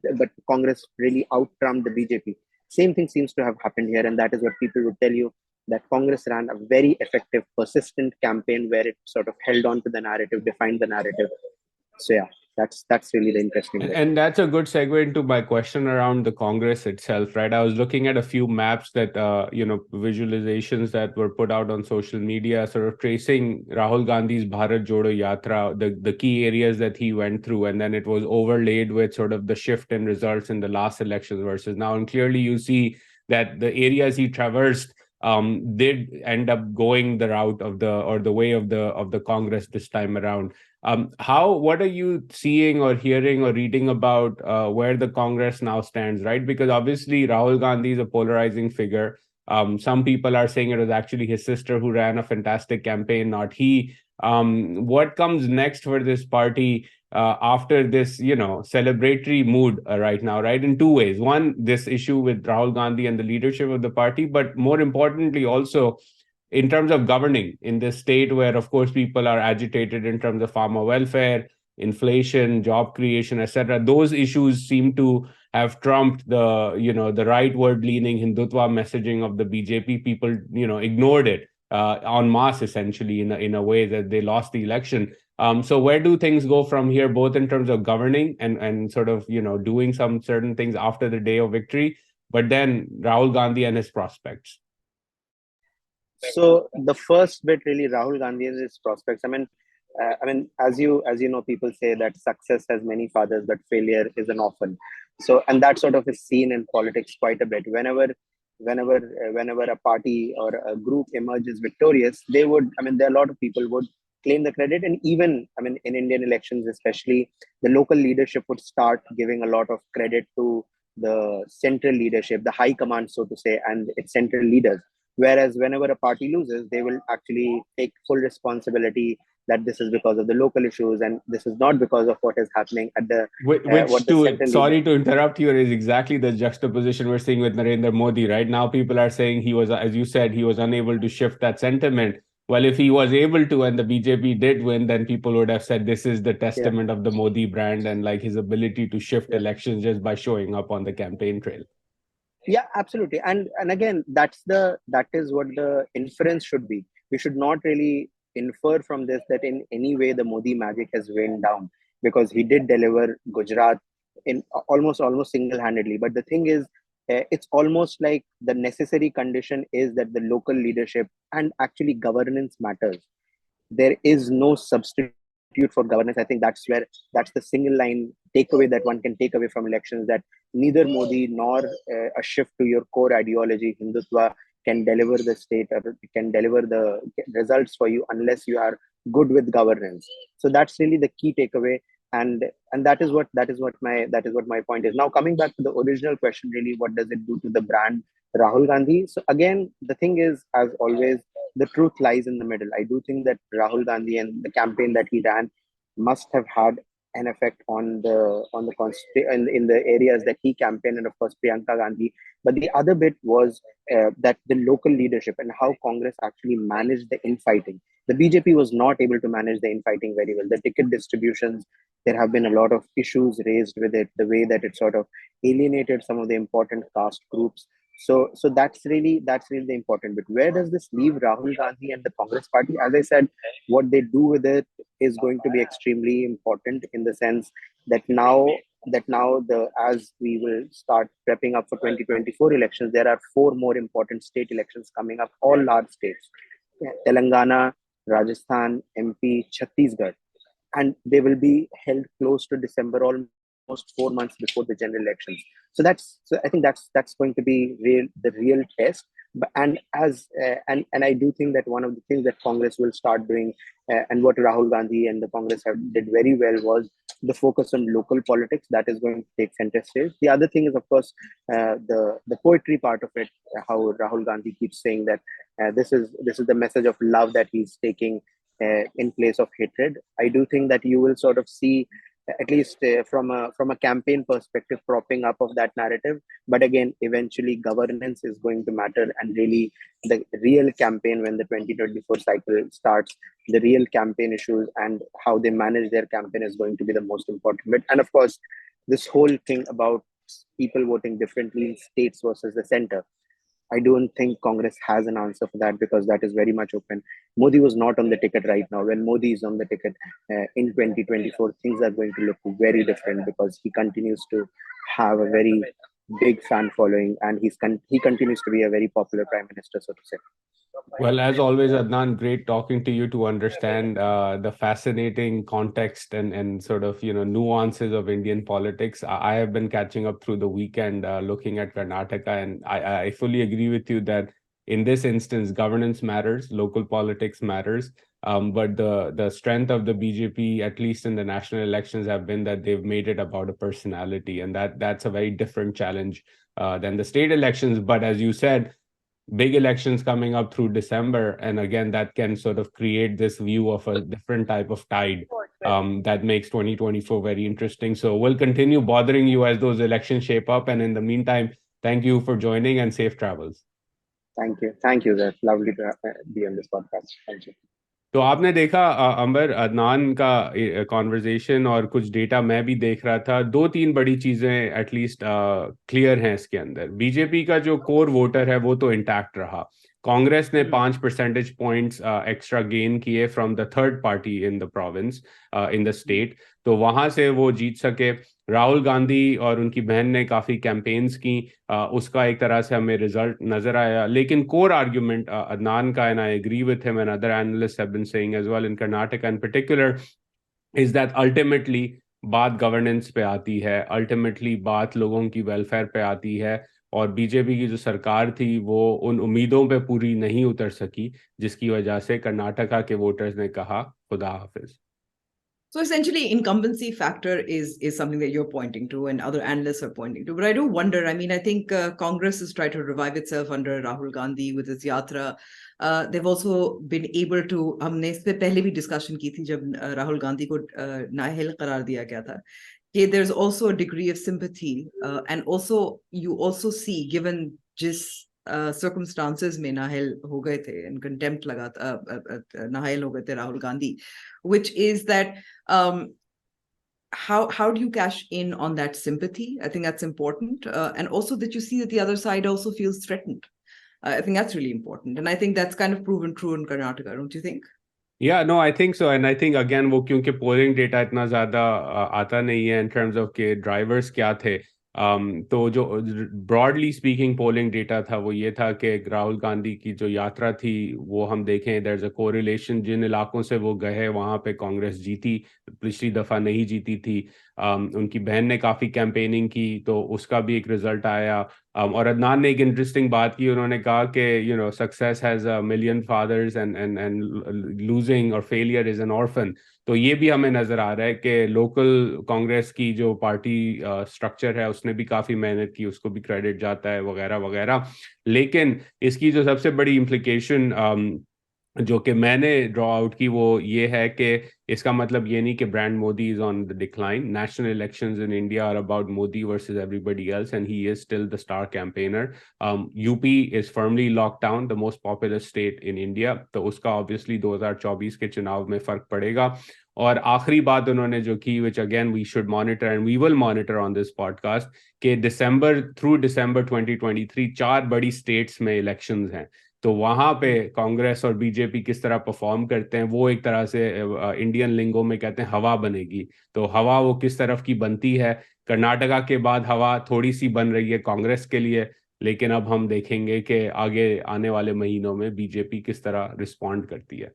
Congress really out-trumped the BJP. Same thing seems to have happened here, and that is what people would tell you, that Congress ran a very effective, persistent campaign where it sort of held on to the narrative, defined the narrative. So yeah, that's really the interesting bit. And that's a good segue into my question around the Congress itself, right? I was looking at a few maps that, visualizations that were put out on social media, sort of tracing Rahul Gandhi's Bharat Jodo Yatra, the key areas that he went through, and then it was overlaid with sort of the shift in results in the last elections versus now. And clearly you see that the areas he traversed did end up going the route of the way of the Congress this time around. What are you seeing or hearing or reading about where the Congress now stands, right? Because obviously Rahul Gandhi is a polarizing figure. Some people are saying it was actually his sister who ran a fantastic campaign, not he. What comes next for this party after this, celebratory mood right now, right? In two ways. One, this issue with Rahul Gandhi and the leadership of the party, but more importantly, also in terms of governing in this state where, of course, people are agitated in terms of farmer welfare, inflation, job creation, etc. Those issues seem to have trumped the rightward leaning Hindutva messaging of the BJP. People, ignored it en masse, essentially, in a way that they lost the election. So where do things go from here, both in terms of governing and sort of, doing some certain things after the day of victory, but then Rahul Gandhi and his prospects? So the first bit, really, Rahul Gandhi and his prospects. As you know, people say that success has many fathers, but failure is an orphan. So, and that sort of is seen in politics quite a bit. Whenever a party or a group emerges victorious, there are a lot of people would claim the credit, and even, in Indian elections, especially, the local leadership would start giving a lot of credit to the central leadership, the high command, so to say, and its central leaders. Whereas whenever a party loses, they will actually take full responsibility that this is because of the local issues and this is not because of what is happening at the sorry to interrupt you, is exactly the juxtaposition we're seeing with Narendra Modi. Right now, people are saying he was, as you said, he was unable to shift that sentiment. Well, if he was able to and the BJP did win, then people would have said this is the testament of the Modi brand and like his ability to shift elections just by showing up on the campaign trail. Yeah, absolutely. And again, that is what the inference should be. We should not really infer from this that in any way the Modi magic has waned down, because he did deliver Gujarat in almost single-handedly. But the thing is, it's almost like the necessary condition is that the local leadership and actually governance matters. There is no substitute for governance. I think that's the single line takeaway that one can take away from elections, that neither Modi nor a shift to your core ideology, Hindutva, can deliver the state or can deliver the results for you unless you are good with governance. So that's really the key takeaway, and that is what my point is. Now, coming back to the original question, really, what does it do to the brand Rahul Gandhi? So again, the thing is, as always, the truth lies in the middle. I do think that Rahul Gandhi and the campaign that he ran must have had an effect on the in the areas that he campaigned, and of course Priyanka Gandhi. But the other bit was that the local leadership and how Congress actually managed the infighting. The BJP was not able to manage the infighting very well. The ticket distributions, there have been a lot of issues raised with it, the way that it sort of alienated some of the important caste groups. So that's really the important bit. Where does this leave Rahul Gandhi and the Congress party? As I said, what they do with it is going to be extremely important, in the sense that now as we will start prepping up for 2024 elections, there are 4 more important state elections coming up, all large states: Telangana, Rajasthan, MP, Chhattisgarh, and they will be held close to December, almost 4 months before the general elections. So I think that's going to be the real test. And I do think that one of the things that Congress will start doing, and what Rahul Gandhi and the Congress did very well, was the focus on local politics. That is going to take center stage. The other thing is, of course, the poetry part of it. How Rahul Gandhi keeps saying that this is the message of love that he's taking in place of hatred. I do think that you will sort of see, at least from a campaign perspective, propping up of that narrative. But again, eventually governance is going to matter, and really the real campaign, when the 2024 cycle starts, the real campaign issues and how they manage their campaign is going to be the most important bit. And of course, this whole thing about people voting differently in states versus the center, I don't think Congress has an answer for that, because that is very much open. Modi was not on the ticket right now. When Modi is on the ticket in 2024, things are going to look very different, because he continues to have a very big fan following, and he continues to be a very popular prime minister, so to say. Well, as always, Adnan, great talking to you to understand the fascinating context and sort of, nuances of Indian politics. I have been catching up through the weekend looking at Karnataka, and I fully agree with you that in this instance, governance matters, local politics matters. But the strength of the BJP, at least in the national elections, have been that they've made it about a personality, and that's a very different challenge than the state elections. But as you said, big elections coming up through December, and again, that can sort of create this view of a different type of tide that makes 2024 very interesting. So we'll continue bothering you as those elections shape up, and in the meantime, thank you for joining and safe travels. Thank you. That's lovely to be on this podcast. Thank you. तो आपने देखा अंबर, अदनान का conversation और कुछ data मैं भी देख रहा था. 2-3 बड़ी चीजें एटलीस्ट क्लियर हैं इसके अंदर. बीजेपी का जो कोर वोटर है वो तो इंटैक्ट रहा. कांग्रेस ने 5 परसेंटेज पॉइंट्स एक्स्ट्रा गेन किए from the third party in the province, in the state, तो वहां से वो जीत सके. राहुल गांधी और उनकी बहन ने काफी कैंपेन्स की, उसका एक तरह से हमें रिजल्ट नजर आया. लेकिन कोर आर्ग्यूमेंट अदनान का, and I agree with him and other analysts have been saying as well in Karnataka in particular, is that ultimately बात गवर्नेंस पे आती है, अल्टीमेटली बात लोगों की वेलफेयर पे आती है. और बीजेपी की जो सरकार थी वो उन उम्मीदों पे पूरी नहीं उतर सकी, जिसकी वजह से कर्नाटका के वोटर्स ने कहा खुदा हाफिज. So essentially, incumbency factor is something that you're pointing to, and other analysts are pointing to. But I do wonder. I mean, I think Congress has tried to revive itself under Rahul Gandhi with his yatra. They've also been able to. हमने इससे पहले भी discussion की थी जब राहुल गांधी को नाअहल करार दिया गया था. There's also a degree of sympathy, and also you also see, given जिस circumstances में नाअहल हो गए थे and contempt लगा नाअहल हो गए थे Rahul Gandhi, which is that how do you cash in on that sympathy? I think that's important, and also that you see that the other side also feels threatened. I think that's really important, and I think that's kind of proven true in Karnataka, don't you think? Yeah, no, I think so, and I think again वो क्योंकि polling data इतना ज़्यादा आता नहीं है in terms of के drivers क्या थे, तो जो broadly speaking polling data था वो ये था कि राहुल गांधी की जो यात्रा थी वो हम देखें, there's a correlation, जिन इलाकों से वो गए वहाँ पे कांग्रेस जीती, पिछली दफ़ा नहीं जीती थी. उनकी बहन ने काफ़ी कैंपेनिंग की तो उसका भी एक रिजल्ट आया. और अदनान ने एक इंटरेस्टिंग बात की, उन्होंने कहा कि success has a million fathers and losing or failure is an orphan. तो ये भी हमें नजर आ रहा है कि लोकल कांग्रेस की जो पार्टी स्ट्रक्चर है उसने भी काफी मेहनत की, उसको भी क्रेडिट जाता है वगैरह वगैरह. लेकिन इसकी जो सबसे बड़ी इम्प्लीकेशन जो कि मैंने ड्रॉ आउट की वो ये है कि इसका मतलब ये नहीं कि brand Modi is on the decline. National elections in India are about Modi versus everybody else and he is still the star campaigner. UP is firmly lock down, the most popular state in India, तो उसका obviously 2024 के चुनाव में फर्क पड़ेगा. और आखिरी बात उन्होंने जो की, which again we should monitor and we will monitor on this podcast, कि दिसंबर 2023 4 बड़ी स्टेट्स में इलेक्शंस हैं. तो वहां पे कांग्रेस और बीजेपी किस तरह परफॉर्म करते हैं वो एक तरह से इंडियन लिंगो में कहते हैं हवा बनेगी. तो हवा वो किस तरफ की बनती है. कर्नाटका के बाद हवा थोड़ी सी बन रही है कांग्रेस के लिए, लेकिन अब हम देखेंगे कि आगे आने वाले महीनों में बीजेपी किस तरह रिस्पॉन्ड करती है.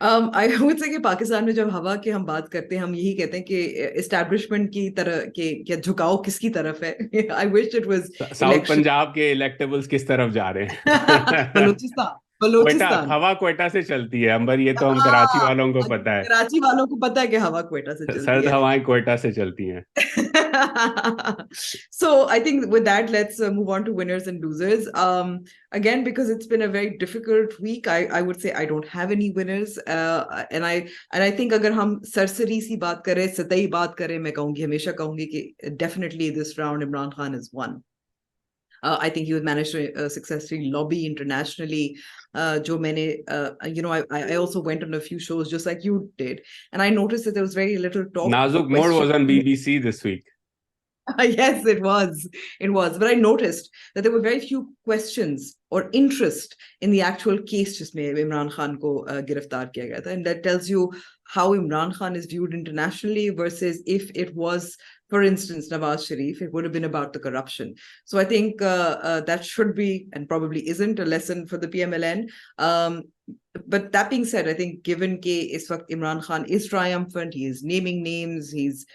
I would say कि पाकिस्तान में जब हवा की हम बात करते हैं हम यही कहते हैं कि एस्टैब्लिशमेंट की तरह के झुकाव किसकी तरफ है. I wish it was south Punjab के इलेक्टेबल्स किस तरफ जा रहे हैं. बलूचिस्तान हवा क्वेटा से चलती है अंबर, ये तो हम कराची वालों को पता है. कराची वालों को पता है कि हवा क्वेटा से चलती है, सर्द हवाएं क्वेटा से चलती हैं. So I think with that, let's move on to winners and losers. Again, because it's been a very difficult week, I would say I don't have any winners. And I think अगर हम सरसरी सी बात करें, सतही बात करें, मैं कहूँगी, हमेशा कहूँगी कि definitely this round Imran Khan has won. I think he managed to successfully lobby internationally. जो मैंने, I also went on a few shows just like you did, and I noticed that there was very little talk. Nazuk More was on BBC this week. Yes, it was. But I noticed that there were very few questions or interest in the actual case जिसमें Imran Khan को गिरफ्तार किया गया था, and that tells you how Imran Khan is viewed internationally versus if it was, for instance, Nawaz Sharif, it would have been about the corruption. So I think that should be, and probably isn't, a lesson for the PMLN. But that being said, I think given कि इस वक्त Imran Khan is triumphant, he is naming names, he's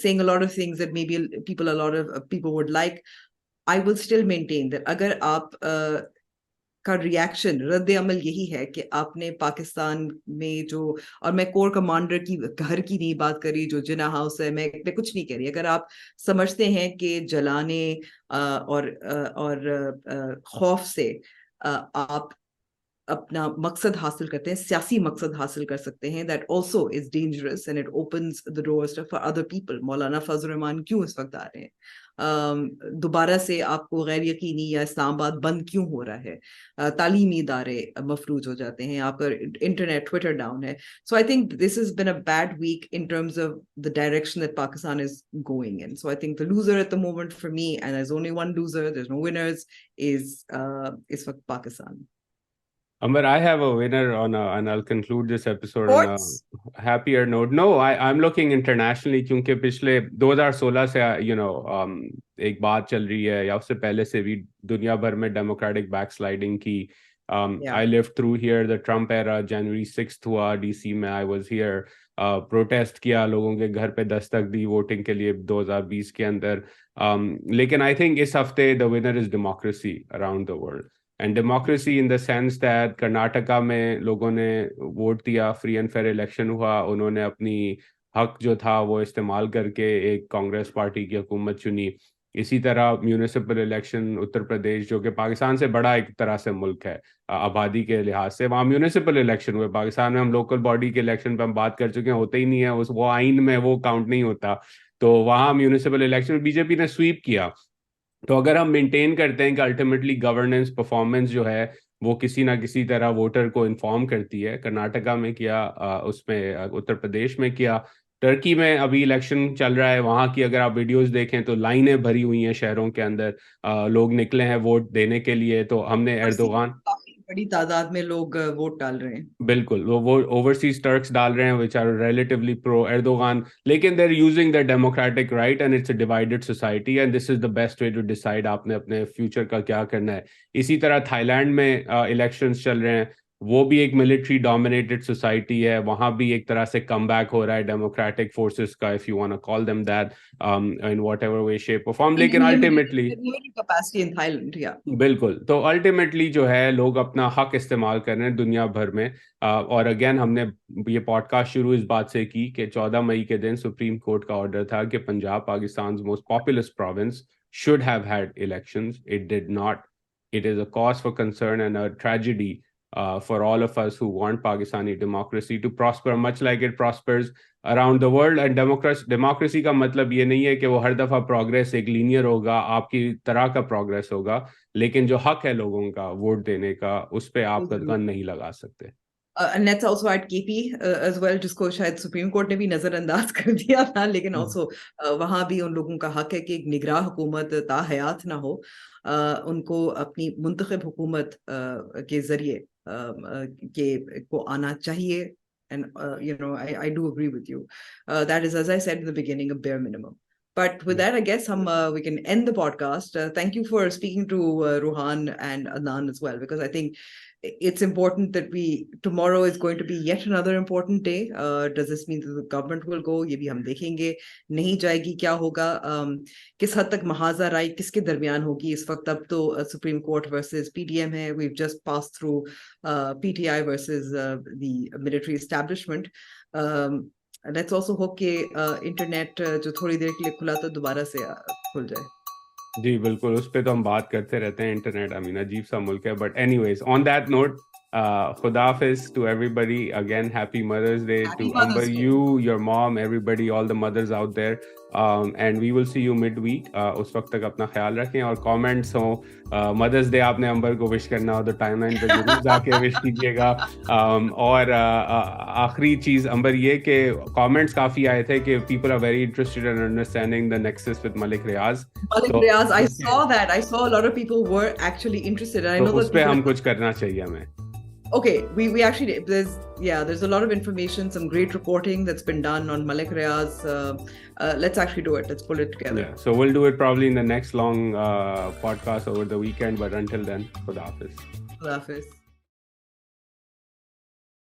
saying a lot of things that maybe a lot of people would like, I will still maintain that अगर आप का reaction, रद्द अमल यही है कि आपने पाकिस्तान में जो, और मैं कोर कमांडर की घर की नहीं बात करी, जो जिना हाउस है, मैं कुछ नहीं कह रही, अगर आप समझते हैं कि जलाने और खौफ से आप अपना मकसद हासिल करते हैं, सियासी मकसद हासिल कर सकते हैं, that also is dangerous and it opens the doors for other people. मौलाना फजल रहमान क्यों इस वक्त आ रहे हैं? दोबारा से आपको गैर यकीनी या इस्लामाबाद बंद क्यों हो रहा है? तालीमी इदारे मफलूज हो जाते हैं, आपका इंटरनेट ट्विटर डाउन है। So I think this has been a bad week in terms of the direction that Pakistan is going in. So I think the loser at the moment for me, and there's only one loser, there's no winners, is for Pakistan. Amber, I have a winner and I'll conclude this episode on Sports? a happier note. No, I'm looking internationally क्योंकि पिछले 2016 से एक बात चल रही है, या उससे पहले से भी दुनिया भर में डेमोक्रेटिक बैकस्लाइडिंग की. I lived through here the Trump era. January 6th हुआ DC में, I was here. प्रोटेस्ट किया, लोगों के घर पे दस्तक दी वोटिंग के लिए 2020 के अंदर. लेकिन आई थिंक इस हफ्ते the winner is democracy around the world. And democracy in the sense that Karnataka में लोगों ने वोट दिया, फ्री एंड फेयर इलेक्शन हुआ, उन्होंने अपनी हक जो था वो इस्तेमाल करके एक कांग्रेस पार्टी की हुकूमत चुनी. इसी तरह म्यूनिसिपल इलेक्शन उत्तर प्रदेश, जो कि पाकिस्तान से बड़ा एक तरह से मुल्क है आबादी के लिहाज से, वहाँ म्यूनिसिपल इलेक्शन हुए. पाकिस्तान में हम लोकल बॉडी के इलेक्शन पे हम बात कर चुके हैं, होते ही नहीं है, वो आइन में वो काउंट नहीं होता. तो वहाँ म्यूनिसिपल इलेक्शन बीजेपी ने स्वीप किया. तो अगर हम मेंटेन करते हैं कि अल्टीमेटली गवर्नेंस परफॉर्मेंस जो है वो किसी ना किसी तरह वोटर को इन्फॉर्म करती है, कर्नाटका में किया, उसमें उत्तर प्रदेश में किया, टर्की में अभी इलेक्शन चल रहा है, वहाँ की अगर आप वीडियोस देखें तो लाइनें भरी हुई हैं शहरों के अंदर, लोग निकले हैं वोट देने के लिए. तो हमने एर्दोगान, बड़ी तादाद में लोग वोट डाल रहे हैं. बिल्कुल, वो ओवरसीज टर्क्स डाल रहे हैं which are relatively pro Erdogan, लेकिन they are using the democratic right and it's a divided society and this is the best way to decide आपने अपने फ्यूचर का क्या करना है. इसी तरह थाईलैंड में इलेक्शंस चल रहे हैं, वो भी एक मिलिट्री डोमिनेटेड सोसाइटी है, वहां भी एक तरह से कम बैक हो रहा है डेमोक्रेटिक फोर्सेस का, if you want to call them that, in whatever way shape or form. लेकिन अल्टीमेटली कैपेसिटी इन थाईलैंड, या बिल्कुल, तो अल्टीमेटली जो है लोग अपना हक इस्तेमाल कर रहे हैं दुनिया भर में. और अगेन हमने ये पॉडकास्ट शुरू इस बात से की कि 14 मई के दिन सुप्रीम कोर्ट का ऑर्डर था कि Punjab, Pakistan most populous province, should have had elections. It did not. It is a cause for concern and a tragedy for all of us who want Pakistani democracy to prosper much like it prospers around the world. And democracy का मतलब ये नहीं है कि वो हर दफा progress एक linear होगा, आपकी तरह का प्रोग्रेस होगा, लेकिन जो हक है लोगों का वोट देने का, उस पर आप गन नहीं लगा सकते. And let's also add KP as well, जिसको शायद सुप्रीम कोर्ट ने भी नजरअंदाज कर दिया था, लेकिन also वहां भी उन लोगों का हक है कि एक निगरां हुकूमत ताहयात ना हो, उनको अपनी मुंतखब हुकूमत के जरिए के को आना चाहिए. And you know, I do agree with you. That is, as I said in the beginning, a bare minimum. But with that, I guess we can end the podcast. Thank you for speaking to Roohan and Adnan as well, because I think it's important that tomorrow is going to be yet another important day. Does this mean that the government will go? ये भी हम देखेंगे. नहीं जाएगी क्या होगा? किस हद तक महाजा राय किसके दरमियान होगी इस वक्त? अब तो सुप्रीम कोर्ट वर्सेस PDM है. We've just passed through PTI versus the military establishment. Let's also hope कि इंटरनेट जो थोड़ी देर के लिए खुला था दोबारा से खुल जाए. जी बिल्कुल, उस पे तो हम बात करते रहते हैं. इंटरनेट अजीब सा मुल्क है. But anyways, on that note, खुदा हाफिज to everybody. Again happy mother's day to Amber, you, your mom, everybody, all the mothers out there. And we will see you midweek. उस वक्त तक अपना ख्याल रखें. और कमेंट्स हो, मदर्स डे आपने अंबर को विश करना हो तो टाइमलाइन पे जरूर जाके विश कीजिएगा. और आखिरी चीज अंबर ये कि कमेंट्स काफी आए थे कि people are very interested in understanding the nexus with Malik Riaz. I saw that. I saw a lot of people were actually interested. I know उस पे हम कुछ करना चाहिए हमें. Okay, we actually, there's a lot of information, some great reporting that's been done on Malik Riaz. Let's actually do it. Let's pull it together. Yeah, so we'll do it probably in the next long podcast over the weekend. But until then, Khuda Hafiz. Khuda Hafiz.